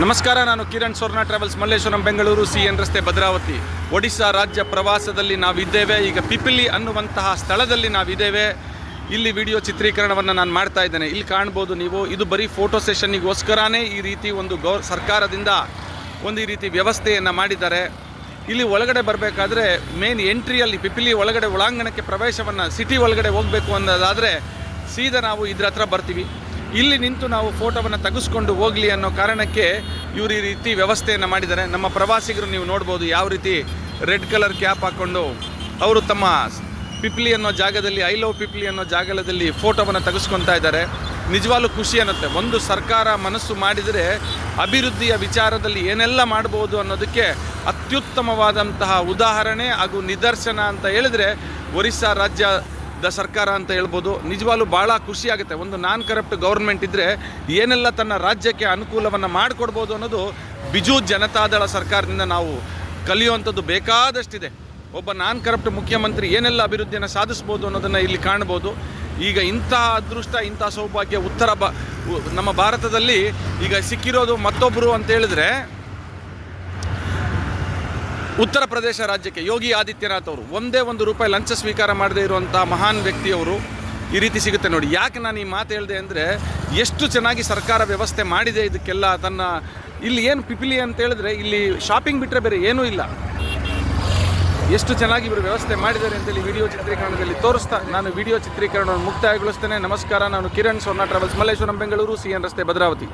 ನಮಸ್ಕಾರ, ನಾನು ಕಿರಣ್ ಸ್ವರ್ಣ ಟ್ರಾವೆಲ್ಸ್, ಮಲ್ಲೇಶ್ವರಂ, ಬೆಂಗಳೂರು, CN ರಸ್ತೆ, ಭದ್ರಾವತಿ. ಒಡಿಶಾ ರಾಜ್ಯ ಪ್ರವಾಸದಲ್ಲಿ ನಾವಿದ್ದೇವೆ. ಈಗ ಪಿಪಿಲಿ ಅನ್ನುವಂತಹ ಸ್ಥಳದಲ್ಲಿ ನಾವಿದ್ದೇವೆ. ಇಲ್ಲಿ ವಿಡಿಯೋ ಚಿತ್ರೀಕರಣವನ್ನು ನಾನು ಮಾಡ್ತಾ ಇದ್ದೇನೆ. ಇಲ್ಲಿ ಕಾಣ್ಬೋದು ನೀವು, ಇದು ಬರೀ ಫೋಟೋ ಸೆಷನ್ನಿಗೋಸ್ಕರನೇ ಈ ರೀತಿ ಒಂದು ಸರ್ಕಾರದಿಂದ ಒಂದು ಈ ರೀತಿ ವ್ಯವಸ್ಥೆಯನ್ನು ಮಾಡಿದ್ದಾರೆ. ಇಲ್ಲಿ ಒಳಗಡೆ ಬರಬೇಕಾದ್ರೆ ಮೇನ್ ಎಂಟ್ರಿಯಲ್ಲಿ ಪಿಪಿಲಿ ಒಳಗಡೆ ಒಳಾಂಗಣಕ್ಕೆ ಪ್ರವೇಶವನ್ನು ಸಿಟಿ ಒಳಗಡೆ ಹೋಗಬೇಕು ಅನ್ನೋದಾದರೆ ಸೀದಾ ನಾವು ಇದ್ರ ಹತ್ರ ಬರ್ತೀವಿ. ಇಲ್ಲಿ ನಿಂತು ನಾವು ಫೋಟೋವನ್ನು ತೆಗೆಸ್ಕೊಂಡು ಹೋಗಲಿ ಅನ್ನೋ ಕಾರಣಕ್ಕೆ ಇವರು ಈ ರೀತಿ ವ್ಯವಸ್ಥೆಯನ್ನು ಮಾಡಿದ್ದಾರೆ. ನಮ್ಮ ಪ್ರವಾಸಿಗರು ನೀವು ನೋಡ್ಬೋದು ಯಾವ ರೀತಿ ರೆಡ್ ಕಲರ್ ಕ್ಯಾಪ್ ಹಾಕ್ಕೊಂಡು ಅವರು ತಮ್ಮ ಪಿಪ್ಲಿ ಅನ್ನೋ ಜಾಗದಲ್ಲಿ, ಐ ಲವ್ ಪಿಪ್ಲಿ ಅನ್ನೋ ಜಾಗದಲ್ಲಿ ಫೋಟೋವನ್ನು ತೆಗೆಸ್ಕೊತಾ ಇದ್ದಾರೆ. ನಿಜವಾಗ್ಲೂ ಖುಷಿ ಅನ್ನುತ್ತೆ. ಒಂದು ಸರ್ಕಾರ ಮನಸ್ಸು ಮಾಡಿದರೆ ಅಭಿವೃದ್ಧಿಯ ವಿಚಾರದಲ್ಲಿ ಏನೆಲ್ಲ ಮಾಡ್ಬೋದು ಅನ್ನೋದಕ್ಕೆ ಅತ್ಯುತ್ತಮವಾದಂತಹ ಉದಾಹರಣೆ ಹಾಗೂ ನಿದರ್ಶನ ಅಂತ ಹೇಳಿದರೆ ಒರಿಸ್ಸಾ ರಾಜ್ಯದ ಸರ್ಕಾರ ಅಂತ ಹೇಳ್ಬೋದು. ನಿಜವಾಗ್ಲೂ ಭಾಳ ಖುಷಿಯಾಗುತ್ತೆ. ಒಂದು ನಾನ್ ಕರಪ್ಟ್ ಗೌರ್ಮೆಂಟ್ ಇದ್ದರೆ ಏನೆಲ್ಲ ತನ್ನ ರಾಜ್ಯಕ್ಕೆ ಅನುಕೂಲವನ್ನು ಮಾಡಿಕೊಡ್ಬೋದು ಅನ್ನೋದು ಬಿಜು ಜನತಾದಳ ಸರ್ಕಾರದಿಂದ ನಾವು ಕಲಿಯುವಂಥದ್ದು ಬೇಕಾದಷ್ಟಿದೆ. ಒಬ್ಬ ನಾನ್ ಕರಪ್ಟ್ ಮುಖ್ಯಮಂತ್ರಿ ಏನೆಲ್ಲ ಅಭಿವೃದ್ಧಿಯನ್ನು ಸಾಧಿಸ್ಬೋದು ಅನ್ನೋದನ್ನು ಇಲ್ಲಿ ಕಾಣ್ಬೋದು. ಈಗ ಇಂತಹ ಅದೃಷ್ಟ, ಇಂಥ ಸೌಭಾಗ್ಯ ನಮ್ಮ ಭಾರತದಲ್ಲಿ ಈಗ ಸಿಕ್ಕಿರೋದು ಮತ್ತೊಬ್ಬರು ಅಂತ ಹೇಳಿದ್ರೆ ಉತ್ತರ ಪ್ರದೇಶ ರಾಜ್ಯಕ್ಕೆ ಯೋಗಿ ಆದಿತ್ಯನಾಥ್ ಅವರು. ಒಂದೇ ₹1 ಲಂಚ ಸ್ವೀಕಾರ ಮಾಡದೇ ಇರುವಂಥ ಮಹಾನ್ ವ್ಯಕ್ತಿಯವರು ಈ ರೀತಿ ಸಿಗುತ್ತೆ ನೋಡಿ. ಯಾಕೆ ನಾನು ಈ ಮಾತು ಹೇಳಿದೆ ಅಂದರೆ ಎಷ್ಟು ಚೆನ್ನಾಗಿ ಸರ್ಕಾರ ವ್ಯವಸ್ಥೆ ಮಾಡಿದೆ ಇದಕ್ಕೆಲ್ಲ. ಇಲ್ಲಿ ಏನು ಪಿಪಿಲಿ ಅಂತ ಹೇಳಿದ್ರೆ ಇಲ್ಲಿ ಶಾಪಿಂಗ್ ಬಿಟ್ಟರೆ ಬೇರೆ ಏನೂ ಇಲ್ಲ. ಎಷ್ಟು ಚೆನ್ನಾಗಿ ಇವರು ವ್ಯವಸ್ಥೆ ಮಾಡಿದ್ದಾರೆ ಅಂತೇಳಿ ವಿಡಿಯೋ ಚಿತ್ರೀಕರಣದಲ್ಲಿ ತೋರಿಸ್ತಾ ನಾನು ವಿಡಿಯೋ ಚಿತ್ರೀಕರಣವನ್ನು ಮುಕ್ತಾಯಗೊಳಿಸ್ತೇನೆ. ನಮಸ್ಕಾರ, ನಾನು ಕಿರಣ್ ಸ್ವರ್ಣ ಟ್ರಾವೆಲ್ಸ್, ಮಲ್ಲೇಶ್ವರಂ, ಬೆಂಗಳೂರು, CN ರಸ್ತೆ, ಭದ್ರಾವತಿ.